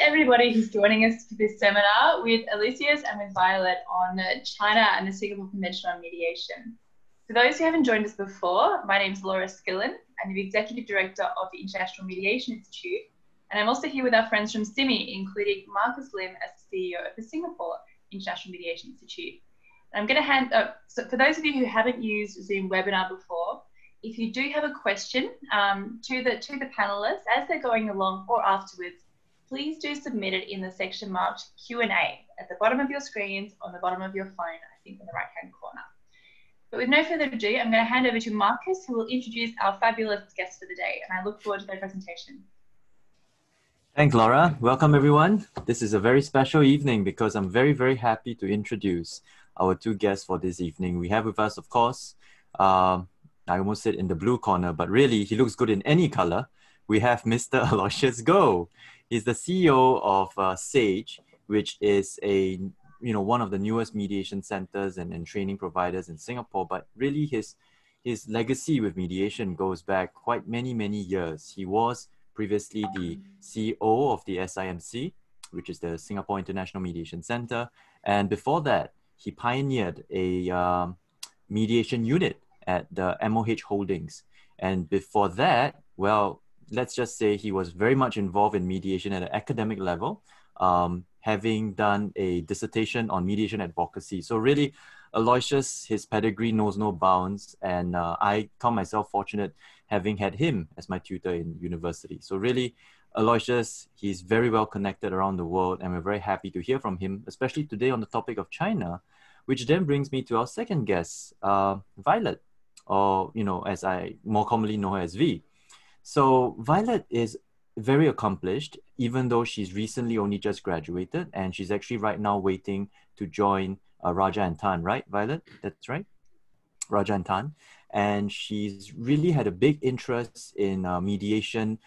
everybody who's joining us for this seminar with Aloysius and with Violet on China and the Singapore Convention on Mediation. For those who haven't joined us before, my name is Laura Skillen. I'm the Executive Director of the International Mediation Institute, and I'm also here with our friends from SIMI, including Marcus Lim as the CEO of the Singapore International Mediation Institute. And I'm going to hand up, so for those of you who haven't used Zoom webinar before, if you do have a question to the panelists as they're going along or afterwards, please do submit it in the section marked Q&A at the bottom of your screens, on the bottom of your phone, I think in the right-hand corner. But with no further ado, I'm going to hand over to Marcus, who will introduce our fabulous guests for the day, and I look forward to their presentation. Thanks, Laura. Welcome, everyone. This is a very special evening because I'm very, very happy to introduce our two guests for this evening. We have with us, of course, I almost said in the blue corner, but really he looks good in any color. We have Mr. Aloysius Goh. He's the CEO of SAGE, which is one of the newest mediation centers and training providers in Singapore. But really his legacy with mediation goes back quite many years. He was previously the CEO of the SIMC, which is the Singapore International Mediation Center. And before that, he pioneered a mediation unit at the MOH Holdings. And before that, well, let's just say he was very much involved in mediation at an academic level, having done a dissertation on mediation advocacy. So really, Aloysius, his pedigree knows no bounds, and I count myself fortunate having had him as my tutor in university. So really, Aloysius, he's very well connected around the world, and we're very happy to hear from him, especially today on the topic of China, which then brings me to our second guest, Violet, or as I more commonly know her as V. So Violet is very accomplished, even though she's recently only just graduated, and she's actually right now waiting to join Raja and Tan, right, Violet? That's right, Raja and Tan. And she's really had a big interest in mediation,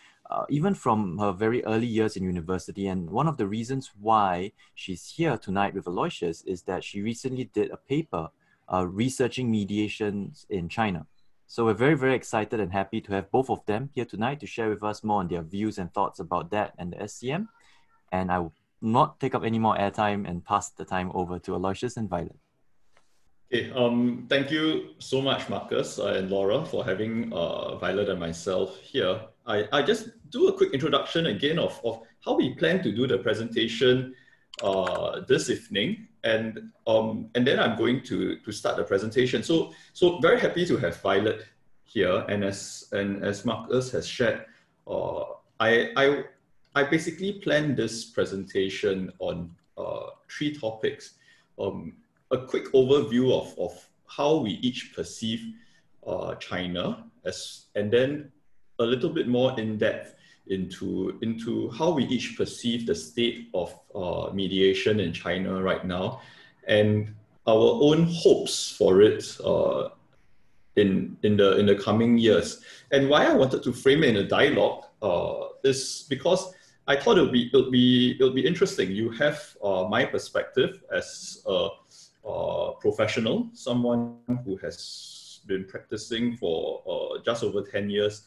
even from her very early years in university. And one of the reasons why she's here tonight with Aloysius is that she recently did a paper researching mediations in China. So we're very, very excited and happy to have both of them here tonight to share with us more on their views and thoughts about that and the SCM. And I will not take up any more airtime and pass the time over to Aloysius and Violet. Okay, thank you so much, Marcus and Laura, for having Violet and myself here. I just do a quick introduction again of how we plan to do the presentation this evening, and then I'm going to start the presentation. So very happy to have Violet here, and as Marcus has shared, I basically planned this presentation on three topics. A quick overview of how we each perceive China, and then a little bit more in depth into how we each perceive the state of mediation in China right now, and our own hopes for it in the coming years. And why I wanted to frame it in a dialogue is because I thought it would be interesting. You have my perspective as a professional, someone who has been practicing for just over 10 years.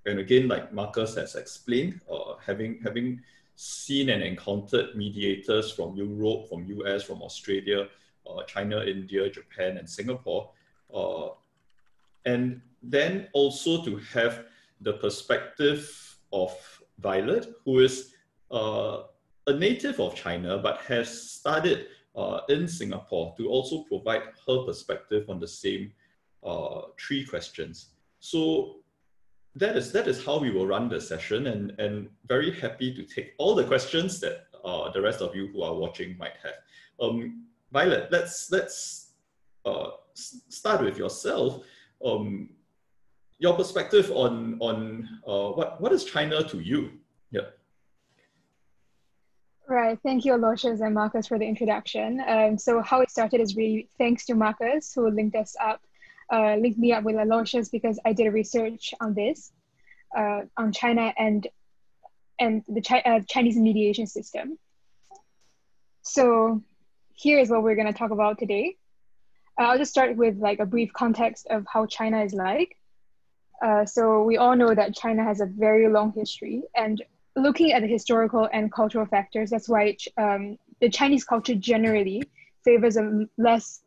And again, like Marcus has explained, having seen and encountered mediators from Europe, from US, from Australia, China, India, Japan, and Singapore. And then also to have the perspective of Violet, who is a native of China, but has studied in Singapore, to also provide her perspective on the same three questions. So that is how we will run the session, and very happy to take all the questions that the rest of you who are watching might have. Violet, let's start with yourself. Your perspective on what is China to you? Yeah. Right. Thank you, Aloysius and Marcus, for the introduction. So how it started is really thanks to Marcus, who linked me up with Aloysius, because I did a research on this, on China and the Chinese mediation system. So here is what we're going to talk about today. I'll just start with like a brief context of how China is like. So we all know that China has a very long history, and looking at the historical and cultural factors, that's why the Chinese culture generally favors a less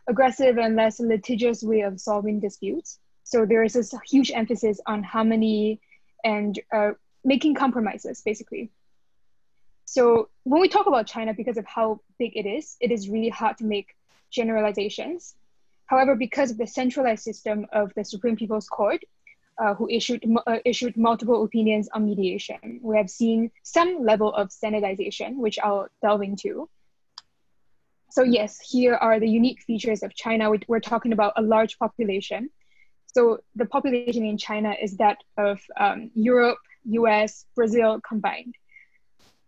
aggressive and less litigious way of solving disputes. So there is this huge emphasis on harmony and making compromises, basically. So when we talk about China, because of how big it is really hard to make generalizations. However, because of the centralized system of the Supreme People's Court, who issued multiple opinions on mediation, we have seen some level of standardization, which I'll delve into. So yes, here are the unique features of China. We're talking about a large population. So the population in China is that of Europe, US, Brazil combined.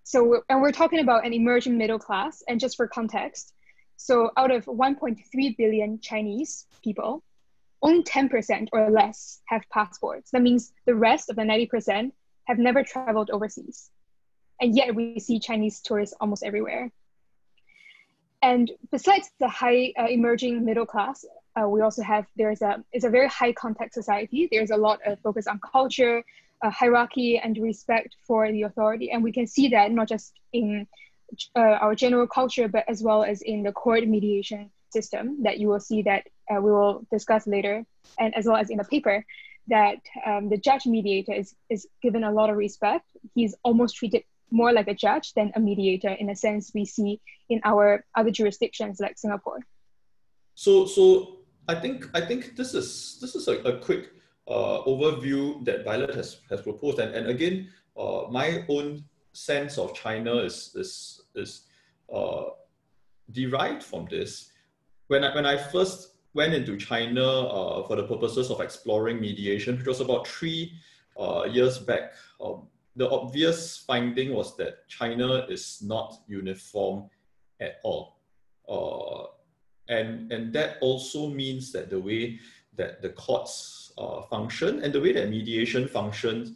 So, and we're talking about an emerging middle class. And just for context, so out of 1.3 billion Chinese people, only 10% or less have passports. That means the rest of the 90% have never traveled overseas. And yet we see Chinese tourists almost everywhere. And besides the high emerging middle class, we also have, it's a very high context society. There's a lot of focus on culture, hierarchy, and respect for the authority. And we can see that not just in our general culture, but as well as in the court mediation system that you will see that we will discuss later, and as well as in the paper, that the judge mediator is given a lot of respect. He's almost treated more like a judge than a mediator in a sense we see in our other jurisdictions like Singapore. So I think this is a quick overview that Violet has proposed, and again, my own sense of China is derived from this. When I first went into China for the purposes of exploring mediation, which was about 3 years back, the obvious finding was that China is not uniform at all. And that also means that the way that the courts function and the way that mediation functions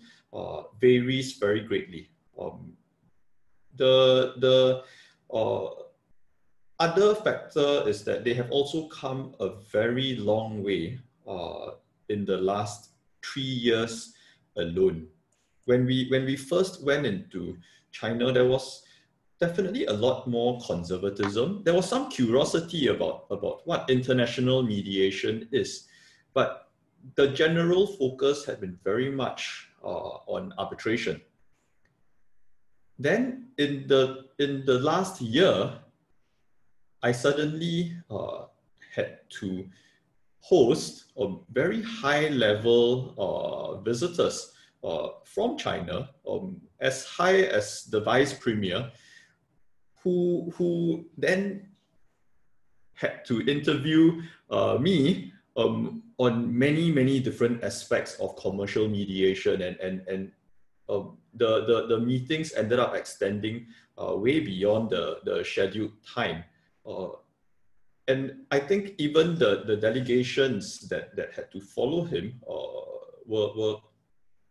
varies very greatly. The other factor is that they have also come a very long way in the last 3 years alone. When we first went into China, there was definitely a lot more conservatism. There was some curiosity about what international mediation is, but the general focus had been very much on arbitration. Then in the last year, I suddenly had to host a very high-level visitors from China, as high as the vice premier, who then had to interview me on many different aspects of commercial mediation, and the meetings ended up extending way beyond the scheduled time. And I think even the delegations that had to follow him were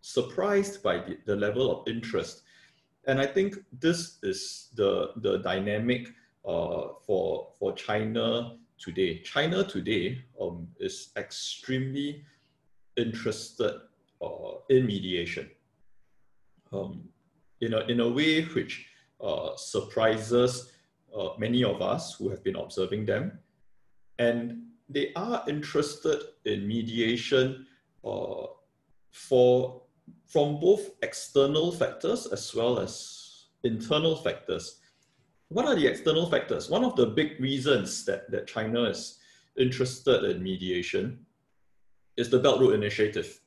surprised by the level of interest. And I think this is the dynamic for China today. China today is extremely interested in mediation in a way which surprises many of us who have been observing them. And they are interested in mediation from both external factors as well as internal factors. What are the external factors? One of the big reasons that China is interested in mediation is the Belt Road Initiative.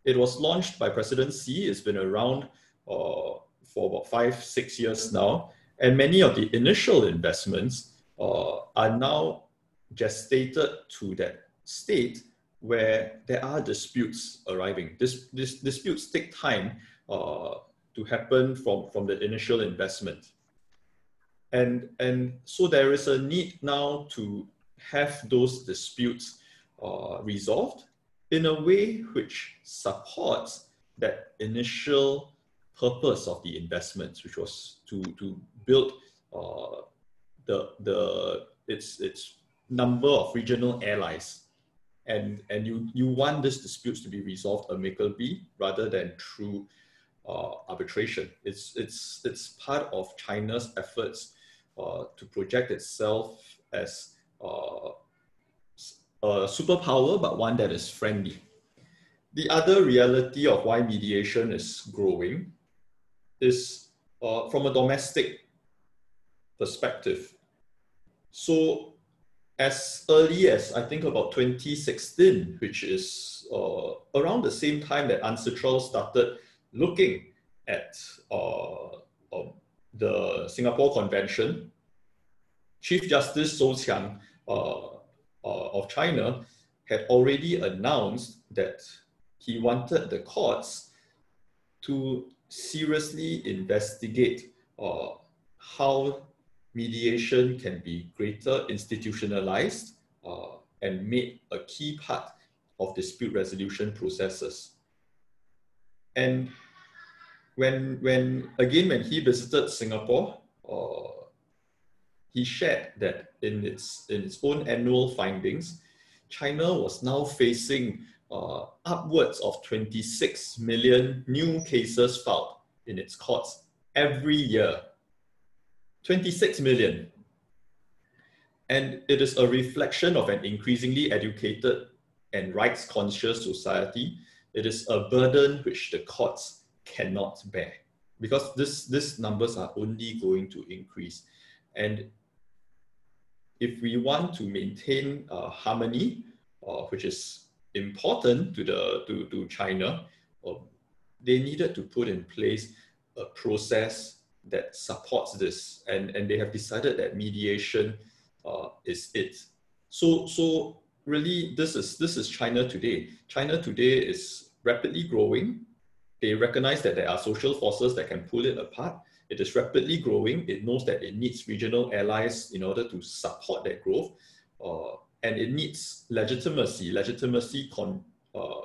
It was launched by President Xi. It's been around for about 5-6 years now. And many of the initial investments are now gestated to that state where there are disputes arriving. These disputes take time to happen from the initial investment. And so there is a need now to have those disputes resolved in a way which supports that initial purpose of the investments, which was to build its number of regional allies. and you want these disputes to be resolved amicably rather than through arbitration. It's part of China's efforts to project itself as a superpower, but one that is friendly. The other reality of why mediation is growing is from a domestic perspective. So as early as I think about 2016, which is around the same time that Ancestral started looking at the Singapore Convention, Chief Justice Zhou Qiang of China had already announced that he wanted the courts to seriously investigate how mediation can be greater institutionalized and made a key part of dispute resolution processes. And when he visited Singapore, he shared that in its own annual findings, China was now facing upwards of 26 million new cases filed in its courts every year. 26 million. And it is a reflection of an increasingly educated and rights-conscious society. It is a burden which the courts cannot bear, because these numbers are only going to increase. And if we want to maintain harmony, which is important to China, they needed to put in place a process that supports this, and they have decided that mediation is it. So really, this is China today. China today is rapidly growing. They recognize that there are social forces that can pull it apart. It is rapidly growing. It knows that it needs regional allies in order to support that growth, and it needs legitimacy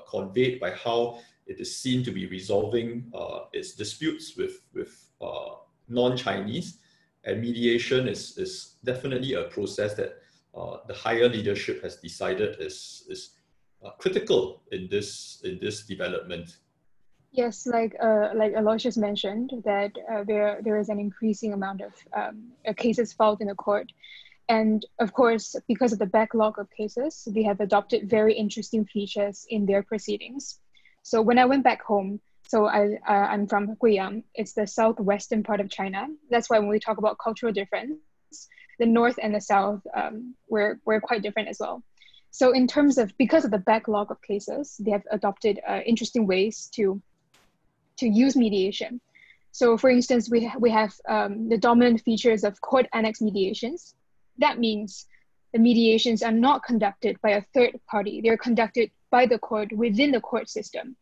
conveyed by how it is seen to be resolving its disputes with non-Chinese. And mediation is definitely a process that the higher leadership has decided is critical in this development. Yes, like Aloysius mentioned, that there is an increasing amount of cases filed in the court. And of course, because of the backlog of cases, they have adopted very interesting features in their proceedings. So when I went back home, so I'm from Guiyang, it's the southwestern part of China. That's why when we talk about cultural difference, the north and the south, we're quite different as well. So in terms of, because of the backlog of cases, they have adopted interesting ways to use mediation. So for instance, we have the dominant features of court annex mediations. That means the mediations are not conducted by a third party. They're conducted by the court within the court system.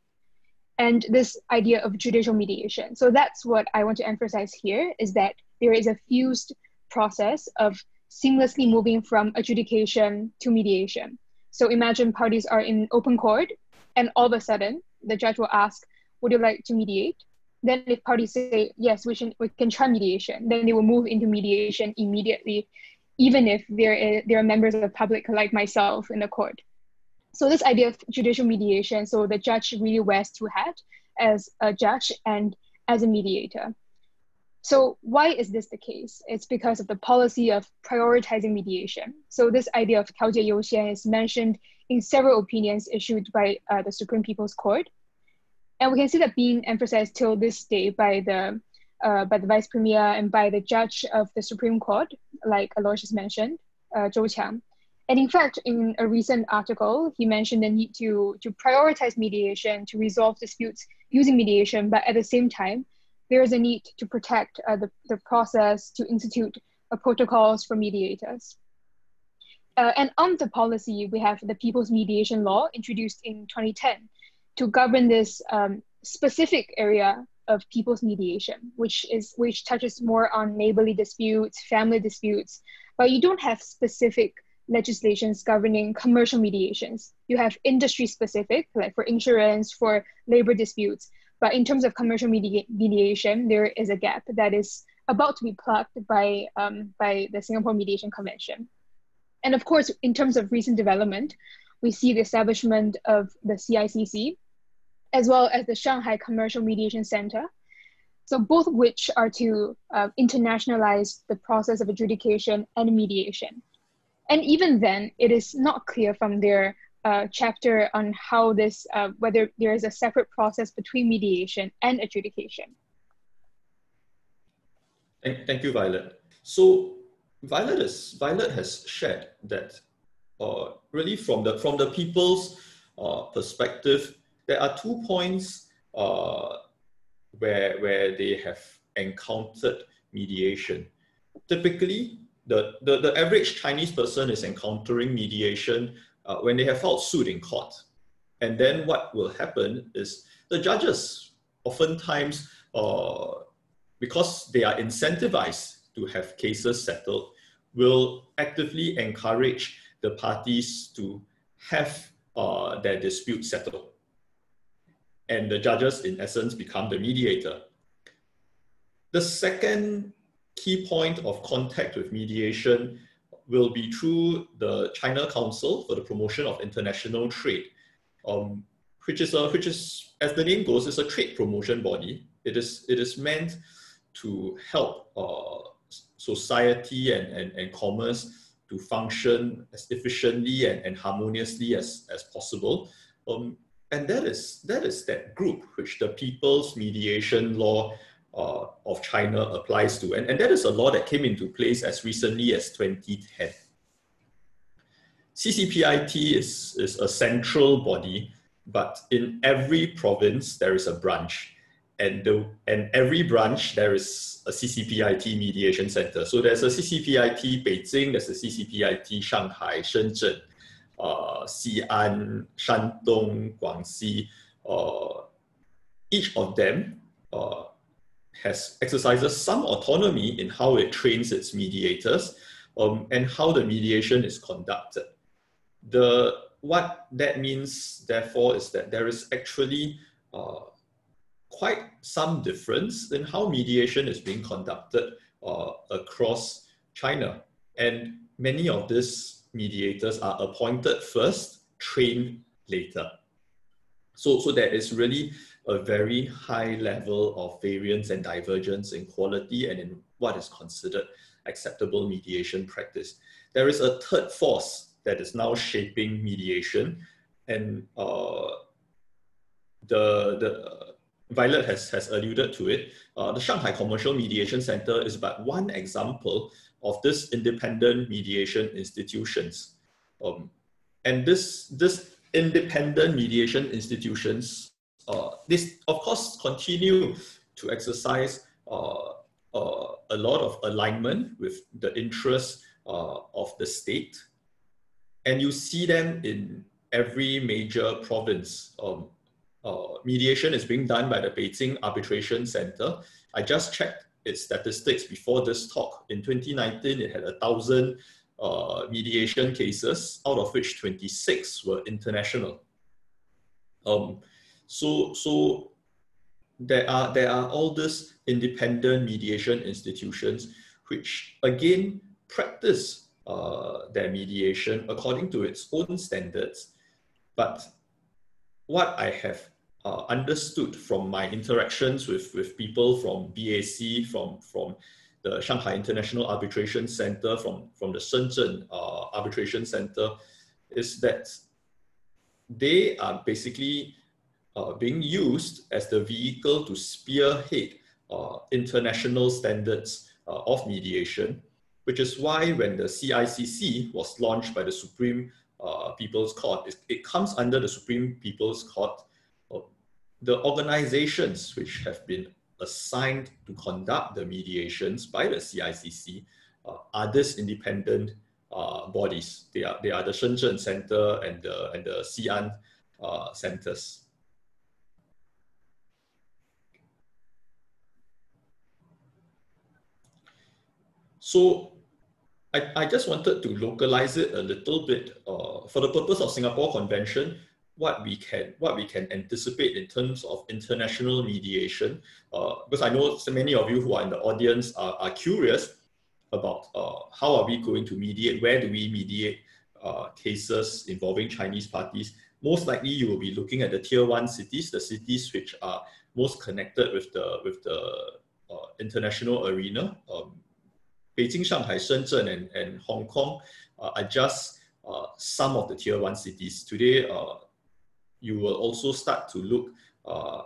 And this idea of judicial mediation. So that's what I want to emphasize here, is that there is a fused process of seamlessly moving from adjudication to mediation. So imagine parties are in open court, and all of a sudden, the judge will ask, would you like to mediate? Then if parties say, yes, we can try mediation, then they will move into mediation immediately, even if there are members of the public like myself in the court. So this idea of judicial mediation, so the judge really wears two hats, as a judge and as a mediator. So why is this the case? It's because of the policy of prioritizing mediation. So this idea of 调解优先 is mentioned in several opinions issued by the Supreme People's Court. And we can see that being emphasized till this day by the Vice Premier and by the judge of the Supreme Court, like Aloysius mentioned, Zhou Qiang. And in fact, in a recent article, he mentioned the need to prioritize mediation, to resolve disputes using mediation, but at the same time, there is a need to protect the process, to institute protocols for mediators. And on the policy, we have the People's Mediation Law introduced in 2010 to govern this specific area of people's mediation, which touches more on neighborly disputes, family disputes, but you don't have specific legislations governing commercial mediations. You have industry specific, like for insurance, for labor disputes. But in terms of commercial mediation, there is a gap that is about to be plugged by the Singapore Mediation Convention. And of course, in terms of recent development, we see the establishment of the CICC, as well as the Shanghai Commercial Mediation Center. So both of which are to internationalize the process of adjudication and mediation. And even then, it is not clear from their chapter on how this, whether there is a separate process between mediation and adjudication. Thank you, Violet. So Violet has shared that really from the people's perspective, there are 2 points where they have encountered mediation. Typically, the average Chinese person is encountering mediation when they have filed suit in court. And then what will happen is the judges oftentimes, because they are incentivized to have cases settled, will actively encourage the parties to have their dispute settled. And the judges, in essence, become the mediator. The second key point of contact with mediation will be through the China Council for the Promotion of International Trade, which is, as the name goes, is a trade promotion body. It is meant to help society and commerce to function as efficiently and harmoniously as possible. And that is that group which the People's Mediation Law of China applies to. And that is a law that came into place as recently as 2010. CCPIT is a central body, but in every province there is a branch. And every branch there is a CCPIT mediation center. So there's a CCPIT Beijing, there's a CCPIT Shanghai, Shenzhen, Xi'an, Shandong, Guangxi. Each of them has exercises some autonomy in how it trains its mediators and how the mediation is conducted. What that means, therefore, is that there is actually quite some difference in how mediation is being conducted across China. And many of these mediators are appointed first, trained later. So there is really a very high level of variance and divergence in quality and in what is considered acceptable mediation practice. There is a third force that is now shaping mediation, and Violet has alluded to it. The Shanghai Commercial Mediation Center is but one example of this independent mediation institutions. And this independent mediation institutions, this of course continue to exercise a lot of alignment with the interests of the state. And you see them in every major province. Mediation is being done by the Beijing Arbitration Center. I just checked its statistics before this talk. In 2019, it had 1,000 mediation cases, out of which 26 were international. So there are all these independent mediation institutions which again practice their mediation according to its own standards. But what I have understood from my interactions with people from BAC, from the Shanghai International Arbitration Center, from the Shenzhen Arbitration Center, is that they are basically being used as the vehicle to spearhead international standards of mediation, which is why when the CICC was launched by the Supreme People's Court, it comes under the Supreme People's Court. The organizations which have been assigned to conduct the mediations by the CICC are these independent bodies. They are the Shenzhen Center and the Xi'an centers. So I just wanted to localize it a little bit for the purpose of Singapore Convention. What we can anticipate in terms of international mediation, because I know so many of you who are in the audience are curious about how are we going to mediate, where do we mediate, cases involving Chinese parties, most likely you will be looking at the tier 1 cities, the cities which are most connected with the international arena. Beijing, Shanghai, Shenzhen, and Hong Kong are just some of the tier 1 cities. Today, you will also start to look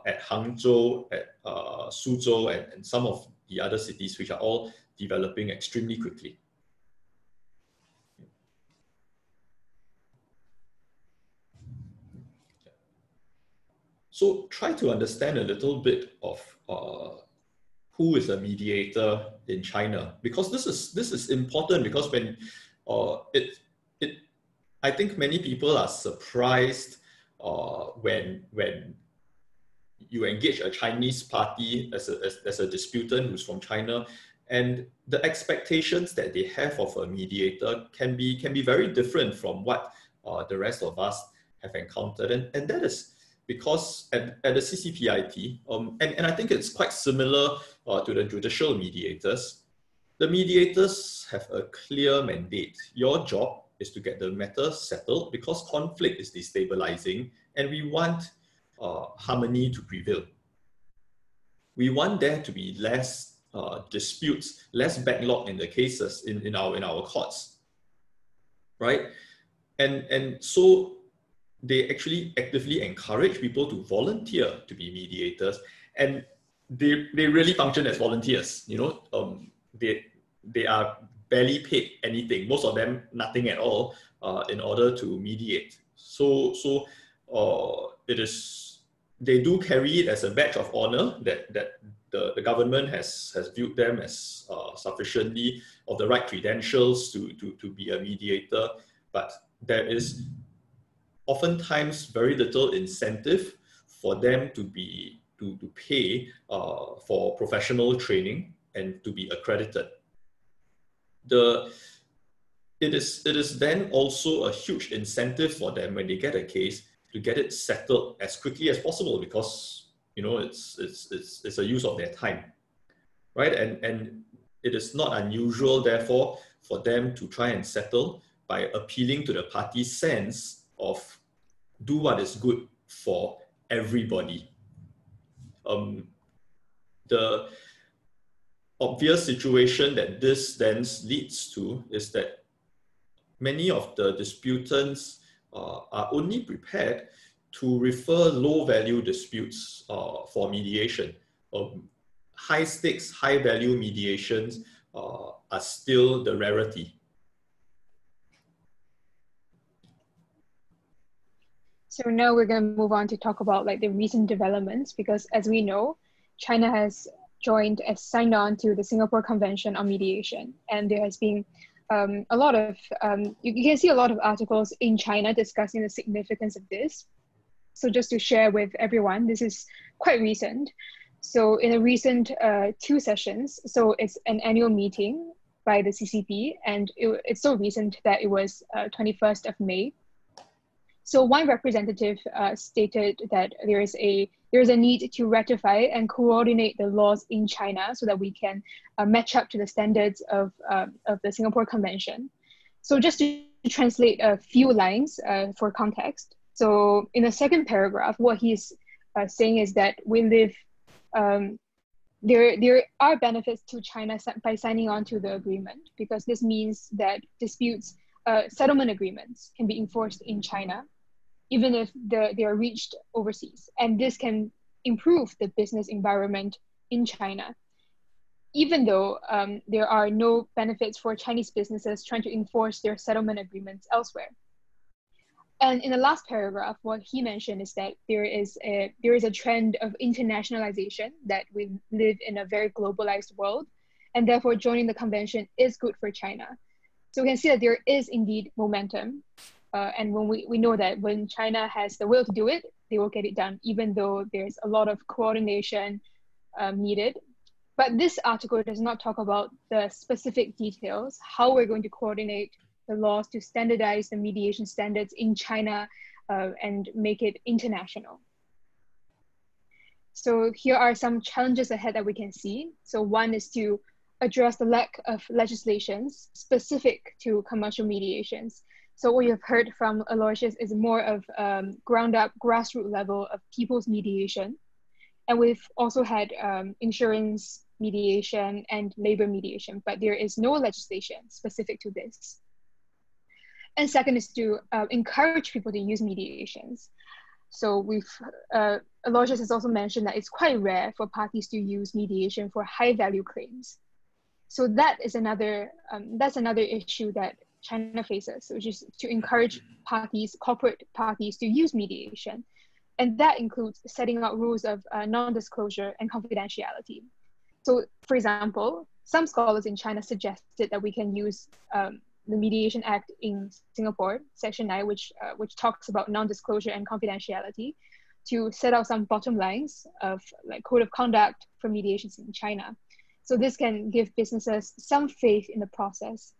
at Hangzhou, at Suzhou, and some of the other cities which are all developing extremely quickly. So try to understand a little bit of who is a mediator in China, because this is important, because when I think many people are surprised when you engage a Chinese party as a disputant who's from China, and the expectations that they have of a mediator can be very different from what the rest of us have encountered, and that is because at the CCPIT, and I think it's quite similar to the judicial mediators, the mediators have a clear mandate. Your job is to get the matter settled, because conflict is destabilizing, and we want harmony to prevail. We want there to be less disputes, less backlog in the cases in our courts, right? And so they actually actively encourage people to volunteer to be mediators, and they really function as volunteers. You know, they are barely paid anything. Most of them nothing at all in order to mediate. So it is, they do carry it as a badge of honor that the government has viewed them as sufficiently of the right credentials to be a mediator, but there is oftentimes very little incentive for them to pay for professional training and to be accredited. It is then also a huge incentive for them when they get a case to get it settled as quickly as possible, because you know it's a use of their time, right? And it is not unusual, therefore, for them to try and settle by appealing to the party's sense of do what is good for everybody. The obvious situation that this then leads to is that many of the disputants are only prepared to refer low-value disputes for mediation. High stakes, high value mediations are still the rarity. So now we're going to move on to talk about like the recent developments, because as we know, China has signed on to the Singapore Convention on Mediation, and there has been a lot of you can see a lot of articles in China discussing the significance of this. So just to share with everyone, this is quite recent. So in a recent 2 sessions, so it's an annual meeting by the CCP, and it's so recent that it was 21st of May. So one representative stated that there is a need to ratify and coordinate the laws in China so that we can match up to the standards of the Singapore Convention. So just to translate a few lines for context. So in the second paragraph, what he's saying is that we live, there are benefits to China by signing on to the agreement, because this means that disputes, settlement agreements can be enforced in China, even if they are reached overseas. And this can improve the business environment in China, even though there are no benefits for Chinese businesses trying to enforce their settlement agreements elsewhere. And in the last paragraph, what he mentioned is that there is a trend of internationalization, that we live in a very globalized world, and therefore joining the convention is good for China. So we can see that there is indeed momentum. And when we know that when China has the will to do it, they will get it done, even though there's a lot of coordination needed. But this article does not talk about the specific details, how we're going to coordinate the laws to standardize the mediation standards in China and make it international. So here are some challenges ahead that we can see. So one is to address the lack of legislations specific to commercial mediations. So what you've heard from Aloysius is more of ground up, grassroots level of people's mediation. And we've also had insurance mediation and labor mediation, but there is no legislation specific to this. And second is to encourage people to use mediations. So Aloysius has also mentioned that it's quite rare for parties to use mediation for high value claims. So that is another, that's another issue that China faces, which is to encourage parties, corporate parties, to use mediation. And that includes setting out rules of non-disclosure and confidentiality. So for example, some scholars in China suggested that we can use the Mediation Act in Singapore, Section 9, which talks about non-disclosure and confidentiality, to set out some bottom lines of like code of conduct for mediations in China. So this can give businesses some faith in the process.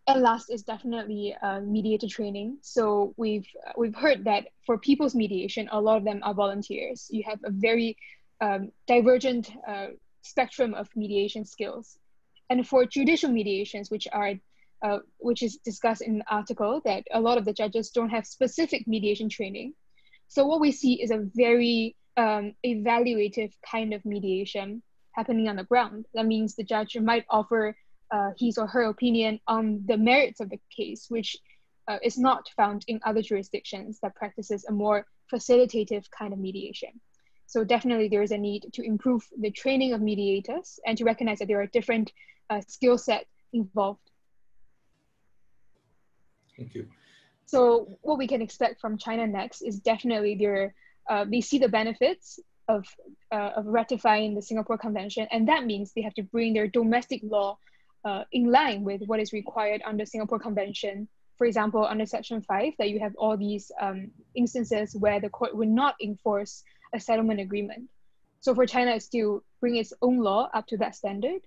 And last is definitely mediator training. So we've heard that for people's mediation, a lot of them are volunteers. You have a very divergent spectrum of mediation skills. And for judicial mediations, which is discussed in the article, that a lot of the judges don't have specific mediation training. So what we see is a very evaluative kind of mediation happening on the ground. That means the judge might offer his or her opinion on the merits of the case, which is not found in other jurisdictions that practices a more facilitative kind of mediation. So definitely there is a need to improve the training of mediators and to recognize that there are different skill set involved. Thank you. So what we can expect from China next is definitely they see the benefits of ratifying the Singapore Convention, and that means they have to bring their domestic law in line with what is required under Singapore Convention. For example, under Section 5, that you have all these instances where the court will not enforce a settlement agreement. So for China, it's to bring its own law up to that standard.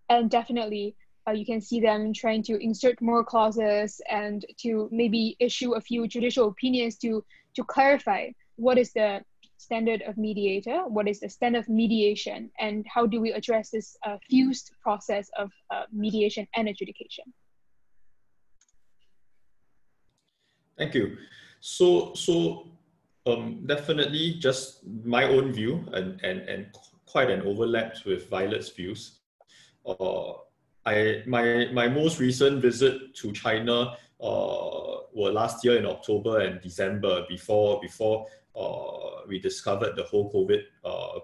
And definitely, you can see them trying to insert more clauses and to maybe issue a few judicial opinions to clarify what is the standard of mediator, what is the standard of mediation, and how do we address this fused process of mediation and adjudication. Thank you. So definitely just my own view and quite an overlap with Violet's views. My most recent visit to China were last year in October and December before we discovered the whole COVID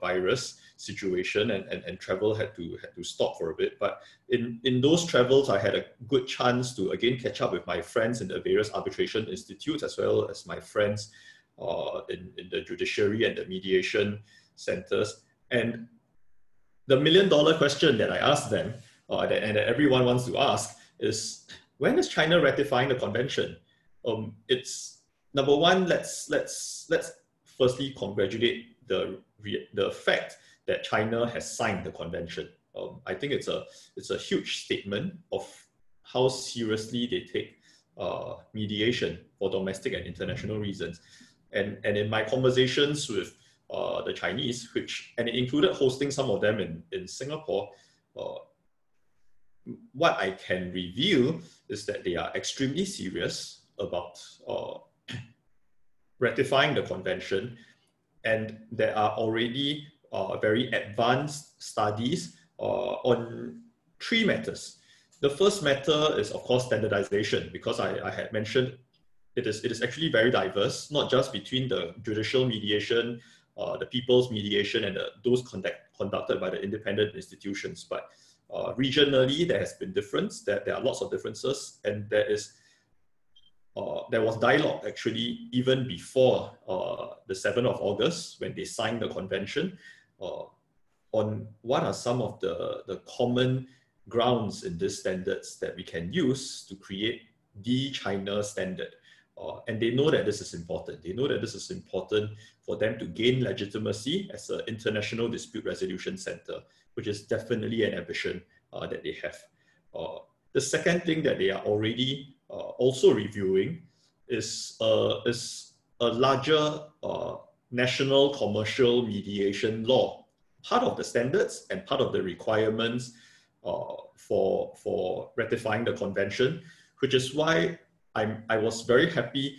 virus situation and travel had to stop for a bit. But in those travels, I had a good chance to again catch up with my friends in the various arbitration institutes, as well as my friends in the judiciary and the mediation centers. And the $1 million question that I asked them, and that everyone wants to ask, is when is China ratifying the convention? It's number one. Let's firstly congratulate the fact that China has signed the convention. I think it's a huge statement of how seriously they take mediation for domestic and international reasons. And in my conversations with the Chinese, and it included hosting some of them in Singapore, what I can reveal is that they are extremely serious about ratifying the convention, and there are already very advanced studies on 3 matters. The first matter is, of course, standardization, because I had mentioned it is actually very diverse, not just between the judicial mediation, the people's mediation, and those conducted by the independent institutions, but regionally there has been difference. There are lots of differences, and there was dialogue actually even before the 7th of August when they signed the convention on what are some of the common grounds in these standards that we can use to create the China standard. And they know that this is important. They know that this is important for them to gain legitimacy as an international dispute resolution center, which is definitely an ambition that they have. The second thing that they are already also reviewing is a larger national commercial mediation law. Part of the standards and part of the requirements for ratifying the convention which is why I was very happy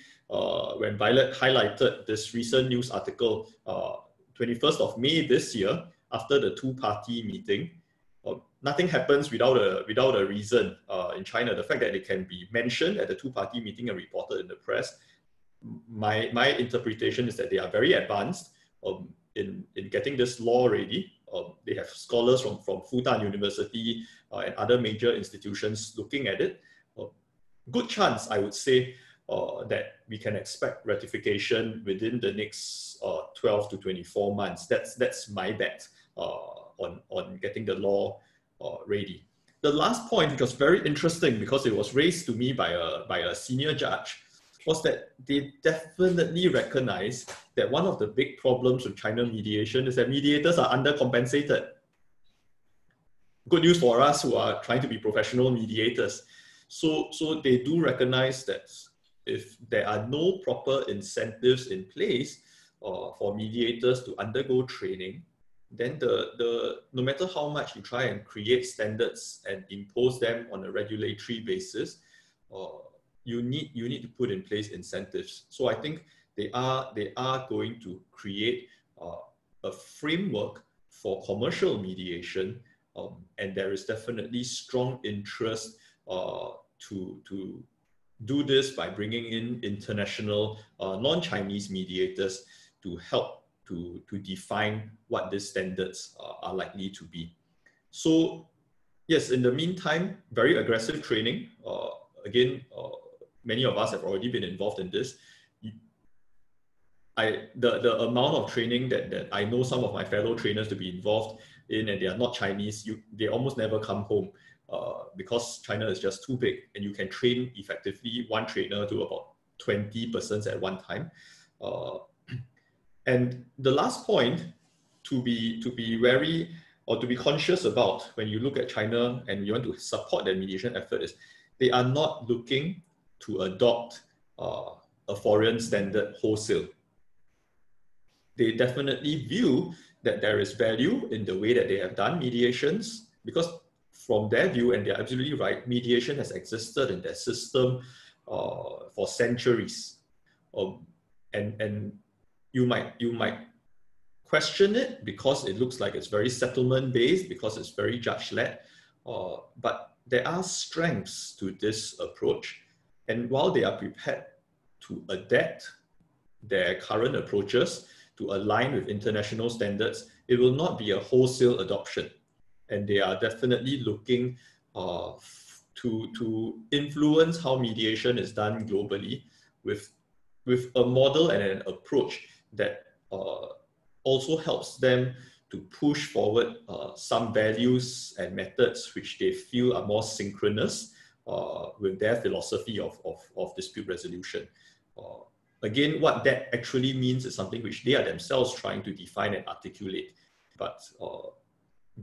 when Violet highlighted this recent news article, 21st of May this year, after the two-party meeting. Nothing happens without a reason in China. The fact that it can be mentioned at the two-party meeting and reported in the press, my interpretation is that they are very advanced in getting this law ready. They have scholars from Fudan University and other major institutions looking at it. Good chance, I would say, that we can expect ratification within the next 12 to 24 months. That's my bet on getting the law ready. The last point, which was very interesting because it was raised to me by a senior judge, was that they definitely recognize that one of the big problems with China mediation is that mediators are undercompensated. Good news for us who are trying to be professional mediators. So they do recognize that if there are no proper incentives in place for mediators to undergo training, then no matter how much you try and create standards and impose them on a regulatory basis, you need to put in place incentives. So I think they are going to create a framework for commercial mediation, and there is definitely strong interest to do this by bringing in international non-Chinese mediators to help to define what these standards are likely to be. So yes, in the meantime, very aggressive training. Again, many of us have already been involved in this. The amount of training that I know some of my fellow trainers to be involved in, and they are not Chinese, they almost never come home because China is just too big, and you can train effectively one trainer to about 20 persons at one time. And the last point to be wary or to be conscious about when you look at China and you want to support their mediation effort is they are not looking to adopt a foreign standard wholesale. They definitely view that there is value in the way that they have done mediations, because from their view, and they're absolutely right, mediation has existed in their system for centuries. And you might question it because it looks like it's very settlement-based, because it's very judge-led, but there are strengths to this approach. And while they are prepared to adapt their current approaches to align with international standards, it will not be a wholesale adoption. And they are definitely looking to influence how mediation is done globally with a model and an approach that also helps them to push forward some values and methods which they feel are more synchronous with their philosophy of dispute resolution. Again, what that actually means is something which they are themselves trying to define and articulate, but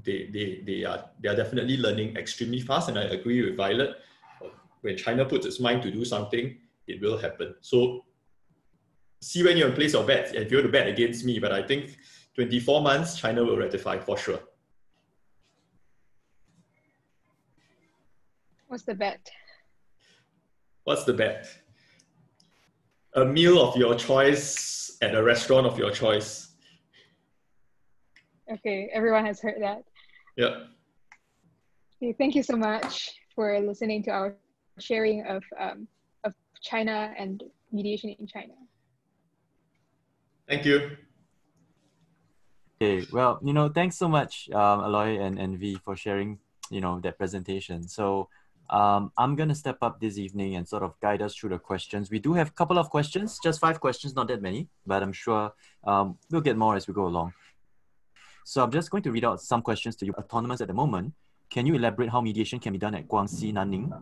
they are definitely learning extremely fast. And I agree with Violet. When China puts its mind to do something, it will happen. So see when you place your bets, if you want to bet against me, but I think 24 months, China will ratify for sure. What's the bet? What's the bet? A meal of your choice at a restaurant of your choice. Okay, everyone has heard that. Yeah. Okay, thank you so much for listening to our sharing of China and mediation in China. Thank you. Okay, well, thanks so much, Aloy and V, for sharing, that presentation. So I'm going to step up this evening and sort of guide us through the questions. We do have a couple of questions, just 5 questions, not that many, but I'm sure we'll get more as we go along. So I'm just going to read out some questions to you. Autonomous at the moment. Can you elaborate how mediation can be done at Guangxi, Nanning?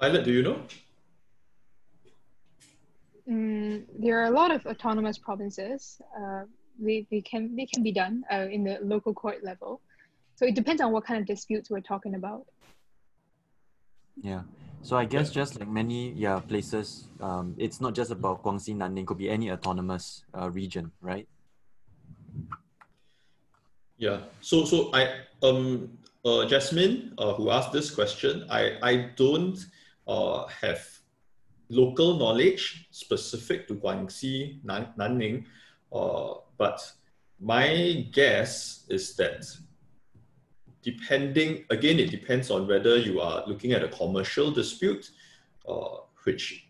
Violet, do you know? There are a lot of autonomous provinces. They can be done in the local court level. So it depends on what kind of disputes we're talking about. Yeah. So I guess just like many places, it's not just about Guangxi, Nanning, it could be any autonomous region, right? Yeah. So Jasmine, who asked this question, I don't have local knowledge specific to Guangxi, Nanning, but my guess is that it depends on whether you are looking at a commercial dispute, which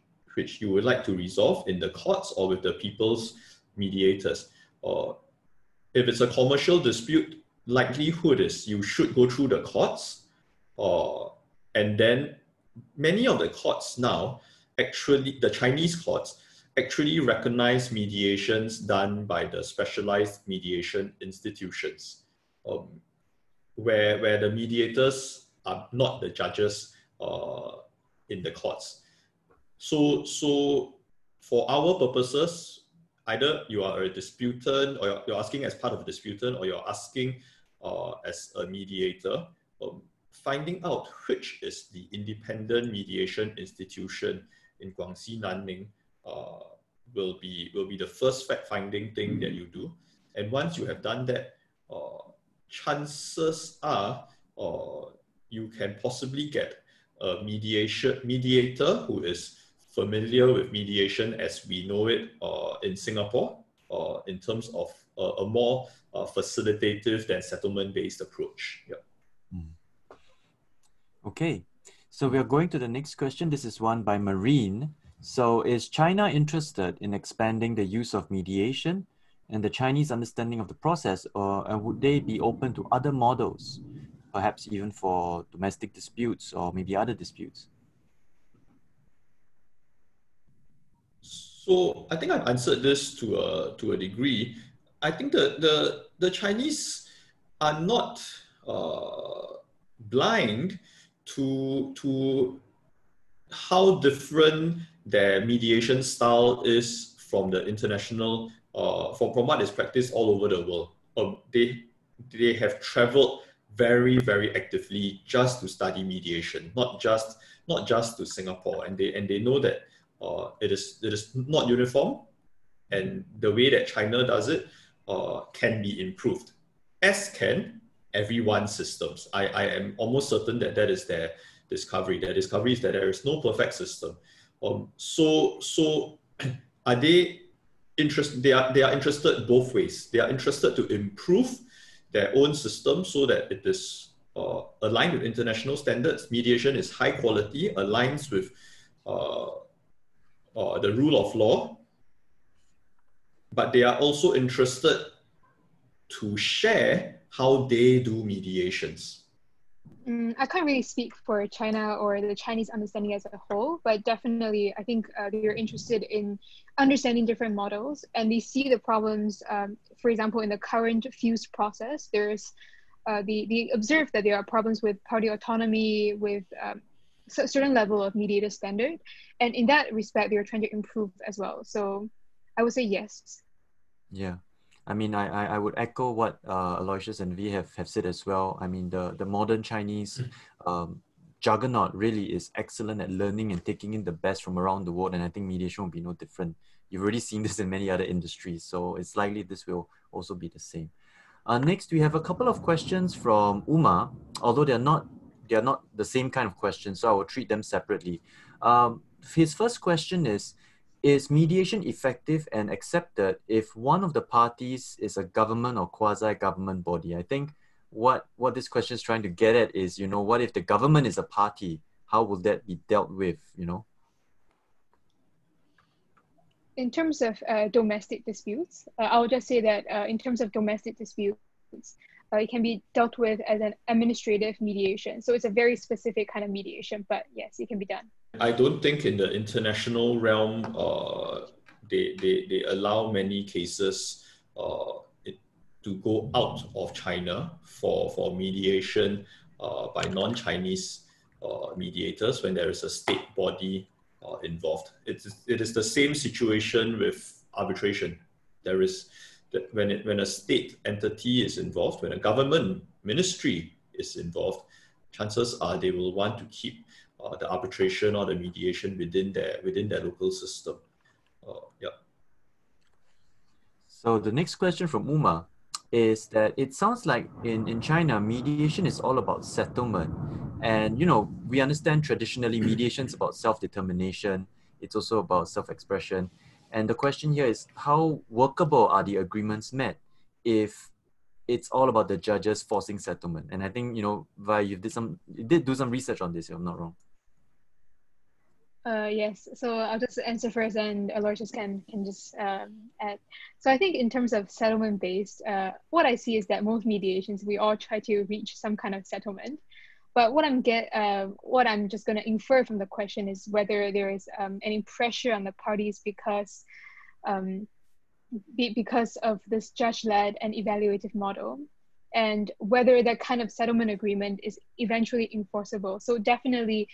you would like to resolve in the courts or with the people's mediators. If it's a commercial dispute, likelihood is you should go through the courts, and then many of the courts now, actually, the Chinese courts actually recognize mediations done by the specialized mediation institutions, where the mediators are not the judges in the courts. So for our purposes, either you are a disputant, or you're asking as part of a disputant, or you're asking as a mediator, finding out which is the independent mediation institution in Guangxi, Nanning will be the first fact-finding thing that you do. And once you have done that, chances are you can possibly get a mediator who is familiar with mediation as we know it in Singapore, in terms of a more facilitative than settlement-based approach. Yeah. Okay, so we are going to the next question. This is one by Marine. So is China interested in expanding the use of mediation and the Chinese understanding of the process, or would they be open to other models, perhaps even for domestic disputes or maybe other disputes? So I think I've answered this to a degree. I think the Chinese are not blind to how different their mediation style is from the international, from what is practiced all over the world. They have traveled very, very actively just to study mediation, not just to Singapore, and they know that it is not uniform, and the way that China does it can be improved, as can everyone's systems. I am almost certain that that is their discovery. Their discovery is that there is no perfect system. So are they interested? They are interested both ways. They are interested to improve their own system so that it is aligned with international standards. Mediation is high quality, aligns with the rule of law, but they are also interested to share how they do mediations. I can't really speak for China or the Chinese understanding as a whole, but definitely I think they're interested in understanding different models, and they see the problems, for example, in the current fuse process, they observe that there are problems with party autonomy, with a certain level of mediator standard, and in that respect, they're trying to improve as well. So I would say yes. Yeah. I mean, I would echo what Aloysius and V have said as well. I mean, the modern Chinese juggernaut really is excellent at learning and taking in the best from around the world. And I think mediation will be no different. You've already seen this in many other industries. So it's likely this will also be the same. Next, we have a couple of questions from Uma, although they are not the same kind of questions. So I will treat them separately. His first question is mediation effective and accepted if one of the parties is a government or quasi-government body? I think what this question is trying to get at is, what if the government is a party? How will that be dealt with, In terms of domestic disputes, I would just say that in terms of domestic disputes, it can be dealt with as an administrative mediation. So it's a very specific kind of mediation, but yes, it can be done. I don't think in the international realm they allow many cases to go out of China for mediation by non-Chinese mediators when there is a state body involved. It is the same situation with arbitration. There is when a state entity is involved, when a government ministry is involved, chances are they will want to keep the arbitration or the mediation within their local system. Yeah. So the next question from Uma. is that it sounds like in China, mediation is all about settlement. And, you know, we understand traditionally mediation is about self-determination. It's also about self-expression. And the question here is, how workable are the agreements met if it's all about the judges forcing settlement? And I think, you know, Vi, you did do some research on this, if I'm not wrong. Yes, so I'll just answer first and Aloysius can just add. So I think in terms of settlement-based, what I see is that most mediations, we all try to reach some kind of settlement. But what I'm just going to infer from the question is whether there is any pressure on the parties because of this judge-led and evaluative model, and whether that kind of settlement agreement is eventually enforceable. So definitely,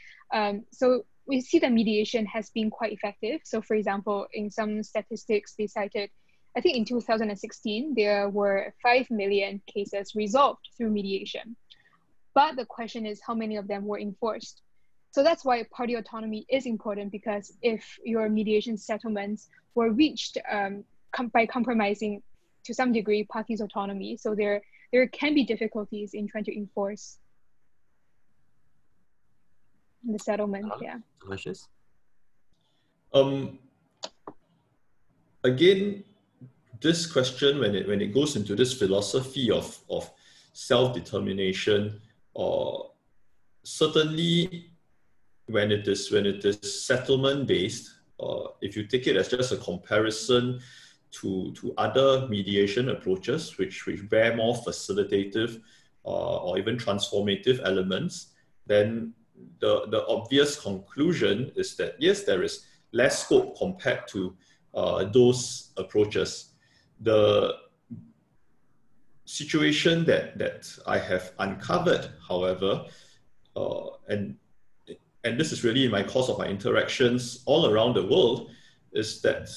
so we see that mediation has been quite effective. So for example, in some statistics they cited, I think in 2016, there were 5 million cases resolved through mediation. But the question is how many of them were enforced? So that's why party autonomy is important, because if your mediation settlements were reached by compromising to some degree parties' autonomy, so there can be difficulties in trying to enforce the settlement. Yeah. Delicious. Again, this question, when it goes into this philosophy of self-determination, or certainly when it is settlement-based, if you take it as just a comparison to other mediation approaches, which bear more facilitative or even transformative elements, then the obvious conclusion is that yes, there is less scope compared to those approaches. The situation that I have uncovered, however, and this is really in my course of my interactions all around the world, is that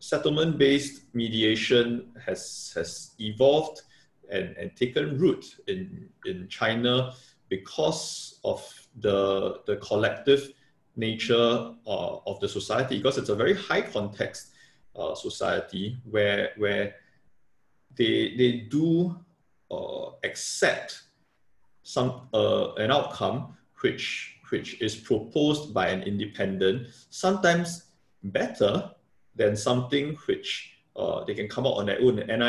settlement-based mediation has evolved and taken root in China because of the collective nature of the society, because it's a very high context society where they do accept an outcome which is proposed by an independent, sometimes better than something which they can come out on their own. And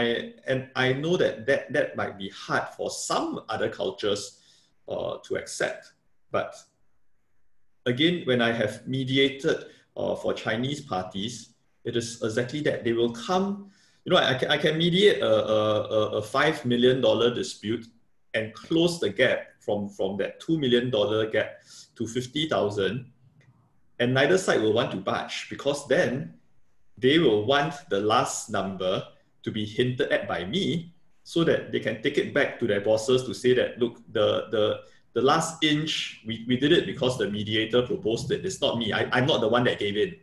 I know that might be hard for some other cultures to accept. But again, when I have mediated for Chinese parties, it is exactly that. They will come, you know, I can mediate a $5 million dispute and close the gap from that $2 million gap to 50,000, and neither side will want to budge, because then they will want the last number to be hinted at by me, so that they can take it back to their bosses to say that, look, the last inch, we did it because the mediator proposed it. It's not me. I'm not the one that gave in.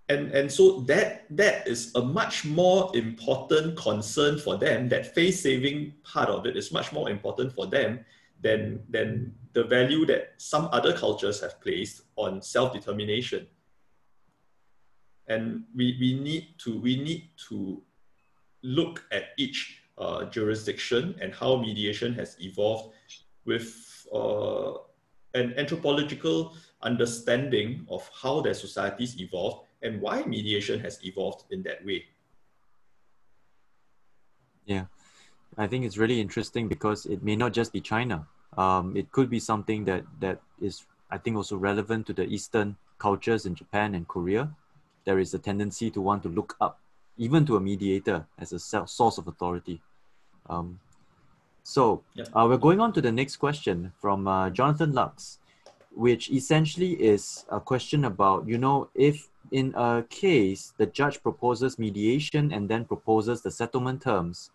And so that is a much more important concern for them. That face-saving part of it is much more important for them than the value that some other cultures have placed on self-determination. And we need to look at each jurisdiction and how mediation has evolved with an anthropological understanding of how their societies evolved and why mediation has evolved in that way. Yeah, I think it's really interesting because it may not just be China. It could be something that is, I think, also relevant to the Eastern cultures in Japan and Korea. There is a tendency to want to look up even to a mediator as a source of authority. We're going on to the next question from Jonathan Lux, which essentially is a question about, you know, if in a case the judge proposes mediation and then proposes the settlement terms,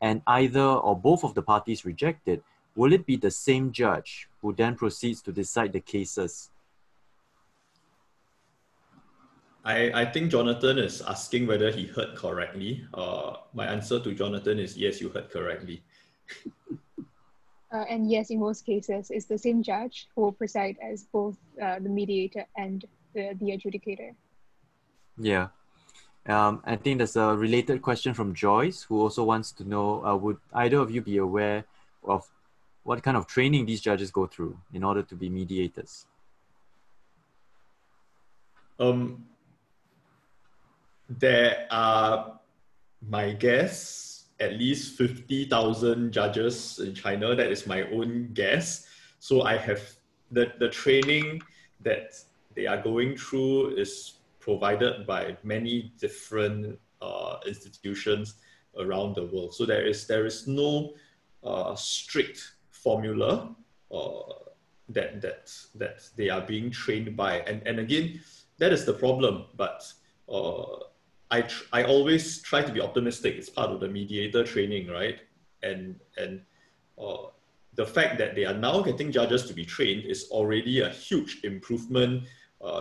and either or both of the parties reject it, will it be the same judge who then proceeds to decide the cases? I think Jonathan is asking whether he heard correctly. My answer to Jonathan is yes, you heard correctly. And yes, in most cases, it's the same judge who will preside as both the mediator and the adjudicator. Yeah. I think there's a related question from Joyce, who also wants to know, would either of you be aware of what kind of training these judges go through in order to be mediators? There are, my guess, at least 50,000 judges in China. That is my own guess. So I have the training that they are going through is provided by many different institutions around the world. So there is no strict formula that they are being trained by. And again, that is the problem. But I always try to be optimistic. It's part of the mediator training, right? And the fact that they are now getting judges to be trained is already a huge improvement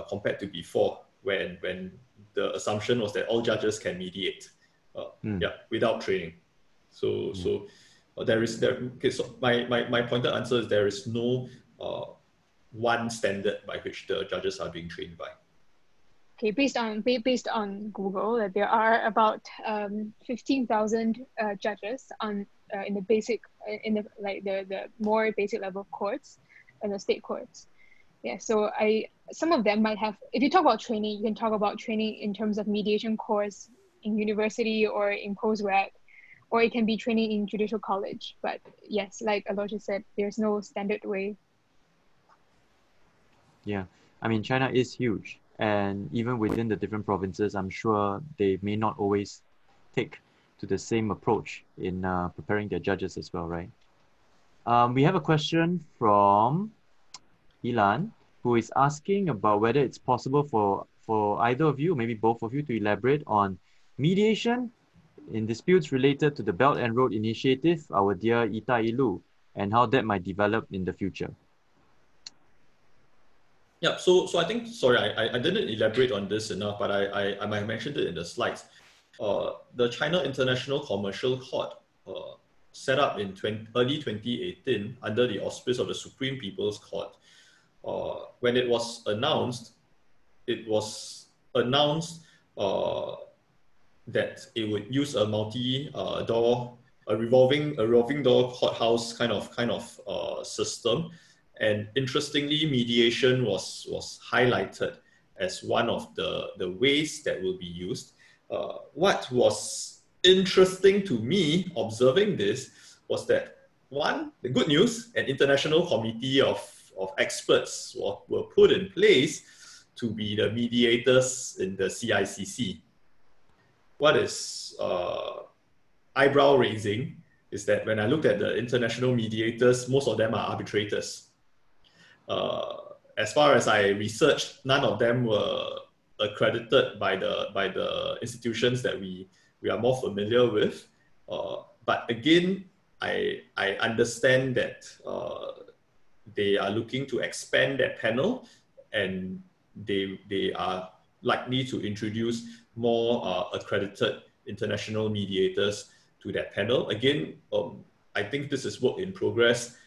compared to before, when the assumption was that all judges can mediate, without training. So my pointed answer is there is no one standard by which the judges are being trained by. Okay, based on Google, that there are about 15,000 judges on in the more basic level courts and the state courts. Yeah, so some of them might have. If you talk about training, you can talk about training in terms of mediation course in university or in postgrad, or it can be training in judicial college. But yes, like Aloysius said, there's no standard way. Yeah, I mean, China is huge. And even within the different provinces, I'm sure they may not always take to the same approach in preparing their judges as well, right? We have a question from Ilan, who is asking about whether it's possible for either of you, maybe both of you, to elaborate on mediation in disputes related to the Belt and Road Initiative, our dear Ita Ilu, and how that might develop in the future. Yeah, so I think, sorry, I didn't elaborate on this enough, but I might have mentioned it in the slides. The China International Commercial Court, set up in early 2018 under the auspice of the Supreme People's Court. When it was announced that it would use a revolving door courthouse kind of system. And interestingly, mediation was highlighted as one of the ways that will be used. What was interesting to me observing this was that, one, the good news, an international committee of experts were put in place to be the mediators in the CICC. What is eyebrow raising is that when I looked at the international mediators, most of them are arbitrators. As far as I researched, none of them were accredited by the institutions that we are more familiar with. But again, I understand that they are looking to expand that panel, and they are likely to introduce more accredited international mediators to that panel. Again, I think this is work in progress.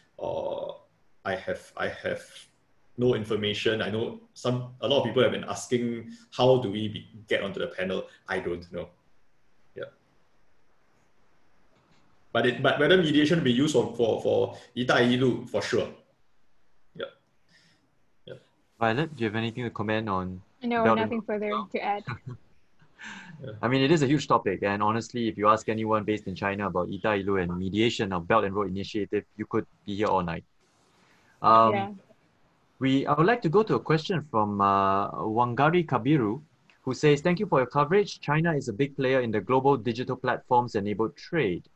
I have no information. I know a lot of people have been asking, how do we get onto the panel? I don't know. Yeah. But whether mediation will be used for Ita Ilu, for sure. Yeah. Yeah. Violet, do you have anything to comment on? No, nothing further to add. Yeah. I mean, it is a huge topic, and honestly, if you ask anyone based in China about Ita Ilu and mediation of Belt and Road Initiative, you could be here all night. I would like to go to a question from Wangari Kabiru, who says, thank you for your coverage. China is a big player in the global digital platforms enabled trade.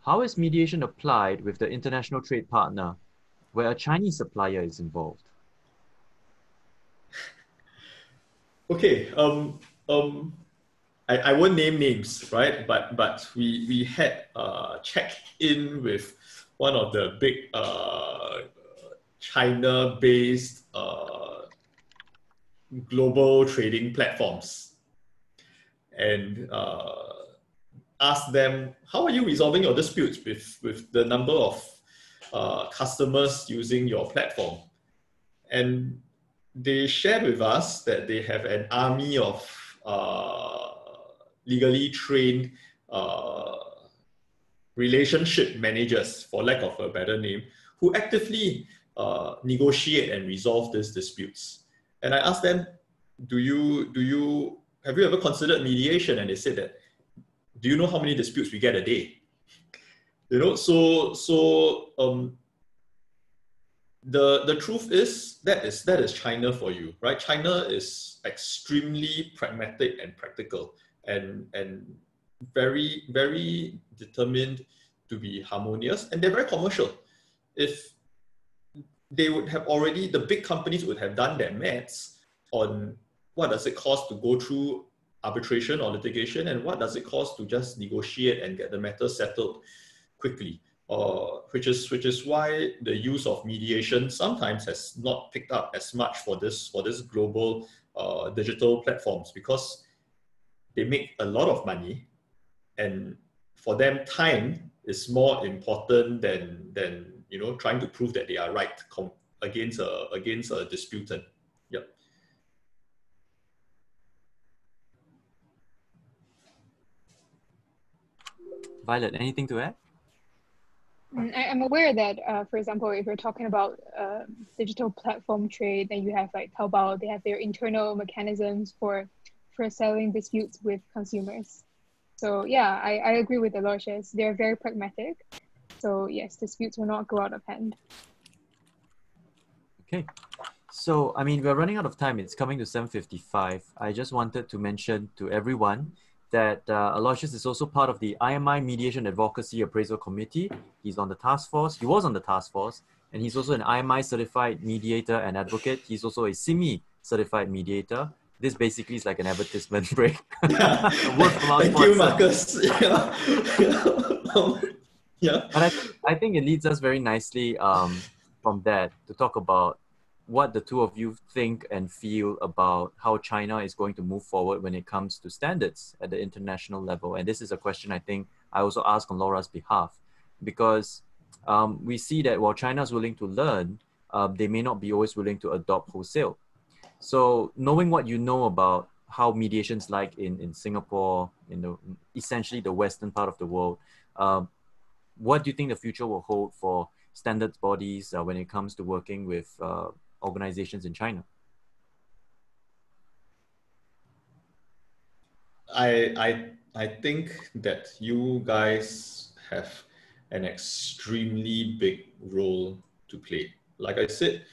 How is mediation applied with the international trade partner where a Chinese supplier is involved? Okay, I won't name names, right? But we had checked in with one of the big China-based global trading platforms, and asked them, how are you resolving your disputes with the number of customers using your platform? And they shared with us that they have an army of legally trained relationship managers, for lack of a better name, who actively negotiate and resolve these disputes. And I asked them, have you ever considered mediation? And they said that, do you know how many disputes we get a day? You know, the truth is that is China for you, right? China is extremely pragmatic and practical, and very, very determined to be harmonious, and they're very commercial. If they would have already, the big companies would have done their maths on what does it cost to go through arbitration or litigation, and what does it cost to just negotiate and get the matter settled quickly. Which is why the use of mediation sometimes has not picked up as much for this global digital platforms, because they make a lot of money, and for them time is more important than you know, trying to prove that they are right against a disputant. Yep. Violet, anything to add? I'm aware that, for example, if you're talking about digital platform trade, then you have like Taobao, they have their internal mechanisms for selling disputes with consumers. So yeah, I agree with Aloysius. They're very pragmatic. So yes, disputes will not go out of hand. Okay. So, I mean, we're running out of time. It's coming to 7:55. I just wanted to mention to everyone that Aloysius is also part of the IMI Mediation Advocacy Appraisal Committee. He's on the task force. He was on the task force, and he's also an IMI certified mediator and advocate. He's also a SIMI certified mediator. This basically is like an advertisement break. Thank you, Marcus. Yeah. And I think it leads us very nicely from that to talk about what the two of you think and feel about how China is going to move forward when it comes to standards at the international level. And this is a question I think I also ask on Laura's behalf, because we see that while China is willing to learn, they may not be always willing to adopt wholesale. So knowing what you know about how mediation's like in Singapore, essentially the Western part of the world, what do you think the future will hold for standards bodies when it comes to working with organizations in China? I think that you guys have an extremely big role to play. Like I said,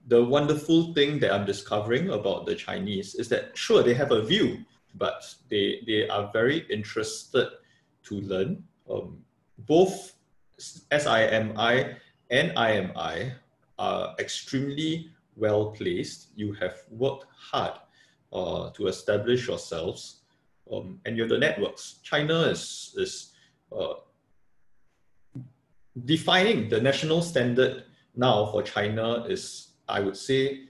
the wonderful thing that I'm discovering about the Chinese is that, sure, they have a view, but they are very interested to learn. Both SIMI and IMI are extremely well placed. You have worked hard to establish yourselves, and you're the networks. China is defining the national standard now for China is, I would say,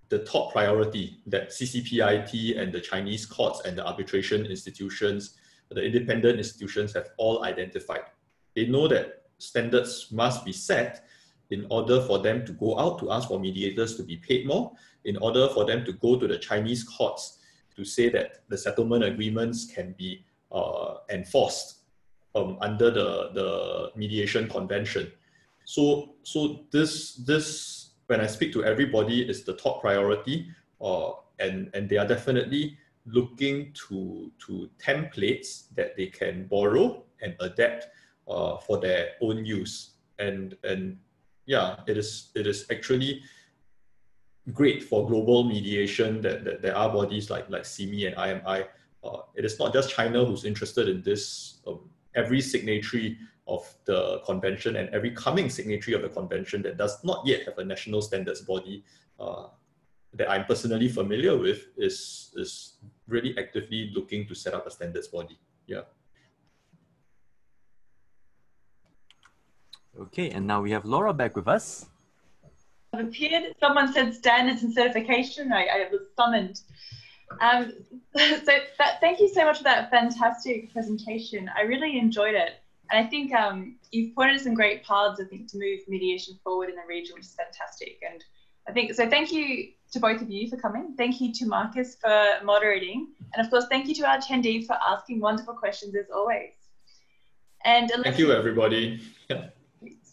the top priority that CCPIT and the Chinese courts and the arbitration institutions, the independent institutions have all identified. They know that standards must be set in order for them to go out to ask for mediators to be paid more, in order for them to go to the Chinese courts to say that the settlement agreements can be enforced under the mediation convention. So this when I speak to everybody, is the top priority, and they are definitely looking to templates that they can borrow and adapt for their own use. And yeah, it is actually great for global mediation that there are bodies like SIMI and IMI. It is not just China who's interested in this. Every signatory of the convention and every coming signatory of the convention that does not yet have a national standards body that I'm personally familiar with is really actively looking to set up a standards body. Yeah. Okay, and now we have Laura back with us. I've appeared. Someone said standards and certification. I was summoned. Thank you so much for that fantastic presentation. I really enjoyed it. And I think you've pointed some great paths, I think, to move mediation forward in the region, which is fantastic. And I think so. Thank you to both of you for coming. Thank you to Marcus for moderating. And of course, thank you to our attendees for asking wonderful questions as always. And thank you, everybody.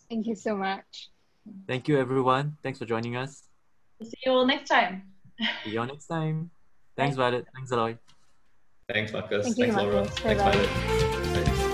Thank you so much. Thank you, everyone. Thanks for joining us. We'll see you all next time. See you all next time. Thanks, Violet. Thanks, Aloy. Thanks, Marcus. Thank you, Thanks, Laura. Marcus. Thanks, Bye-bye. Violet. Bye.